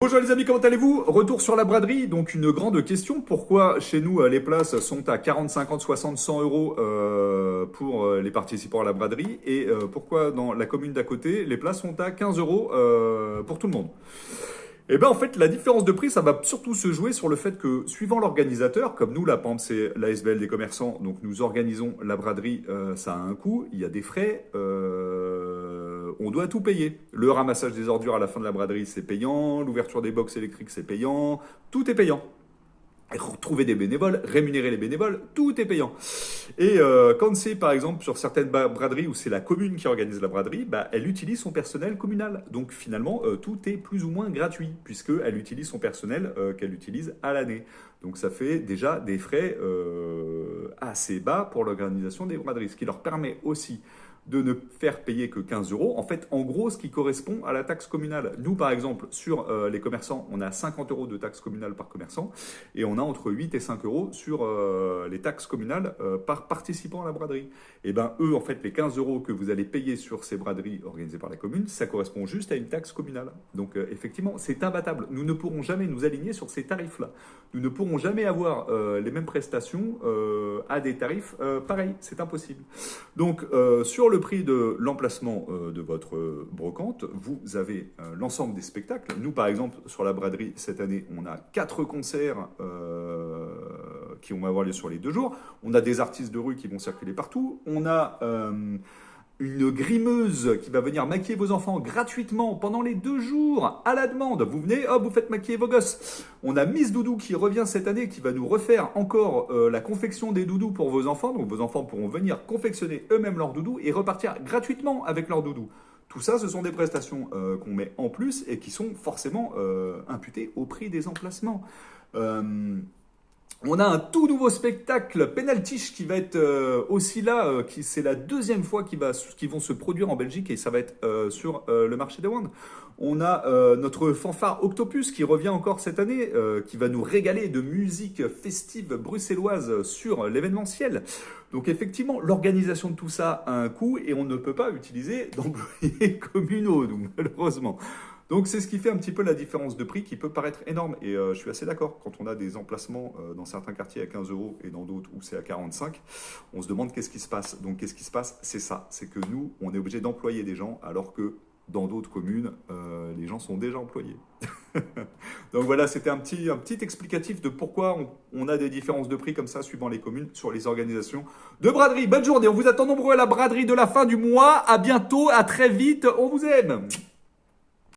Bonjour les amis, comment allez-vous? Retour sur la braderie, donc une grande question. Pourquoi chez nous les places sont à 40, 50, 60, 100 euros pour les participants à la braderie et pourquoi dans la commune d'à côté les places sont à 15 euros pour tout le monde? Eh bien, en fait, la différence de prix, ça va surtout se jouer sur le fait que, suivant l'organisateur, comme nous, là, par exemple, c'est l'ASBL des commerçants, donc nous organisons la braderie, ça a un coût, il y a des frais, on doit tout payer. Le ramassage des ordures à la fin de la braderie, c'est payant, l'ouverture des box électriques, c'est payant, tout est payant. Et retrouver des bénévoles, rémunérer les bénévoles, tout est payant. Et quand c'est par exemple sur certaines braderies où c'est la commune qui organise la braderie, bah, elle utilise son personnel communal. Donc finalement, tout est plus ou moins gratuit puisqu'elle utilise son personnel qu'elle utilise à l'année. Donc ça fait déjà des frais assez bas pour l'organisation des braderies, ce qui leur permet aussi de ne faire payer que 15 euros. En fait, en gros, ce qui correspond à la taxe communale. Nous, par exemple, sur les commerçants, on a 50 euros de taxe communale par commerçant et on a entre 8 et 5 euros sur les taxes communales par participant à la braderie. Et bien, eux, en fait, les 15 euros que vous allez payer sur ces braderies organisées par la commune, ça correspond juste à une taxe communale. Donc, effectivement, c'est imbattable. Nous ne pourrons jamais nous aligner sur ces tarifs-là. Nous ne pourrons jamais avoir les mêmes prestations à des tarifs pareils. C'est impossible. Donc, sur le prix de l'emplacement de votre brocante, vous avez l'ensemble des spectacles. Nous, par exemple, sur la braderie, cette année, on a 4 concerts qui vont avoir lieu sur les 2 jours. On a des artistes de rue qui vont circuler partout. On a une grimeuse qui va venir maquiller vos enfants gratuitement pendant les 2 jours à la demande. Vous venez, hop, vous faites maquiller vos gosses. On a Miss Doudou qui revient cette année, qui va nous refaire encore la confection des doudous pour vos enfants. Donc vos enfants pourront venir confectionner eux-mêmes leurs doudous et repartir gratuitement avec leurs doudous. Tout ça, ce sont des prestations qu'on met en plus et qui sont forcément imputées au prix des emplacements. On a un tout nouveau spectacle, Penaltiche, qui va être aussi là, c'est la 2e fois qu'ils vont se produire en Belgique et ça va être sur le marché des Wands. On a notre fanfare Octopus qui revient encore cette année, qui va nous régaler de musique festive bruxelloise sur l'événementiel. Donc effectivement, l'organisation de tout ça a un coût et on ne peut pas utiliser d'employés communaux, donc, malheureusement. Donc c'est ce qui fait un petit peu la différence de prix qui peut paraître énorme. Et je suis assez d'accord, quand on a des emplacements dans certains quartiers à 15 euros et dans d'autres où c'est à 45, on se demande qu'est-ce qui se passe. Donc qu'est-ce qui se passe? C'est ça, c'est que nous, on est obligé d'employer des gens alors que dans d'autres communes, les gens sont déjà employés. Donc voilà, c'était un petit explicatif de pourquoi on a des différences de prix comme ça suivant les communes sur les organisations de braderie. Bonne journée, on vous attend nombreux à la braderie de la fin du mois. À bientôt, à très vite, on vous aime.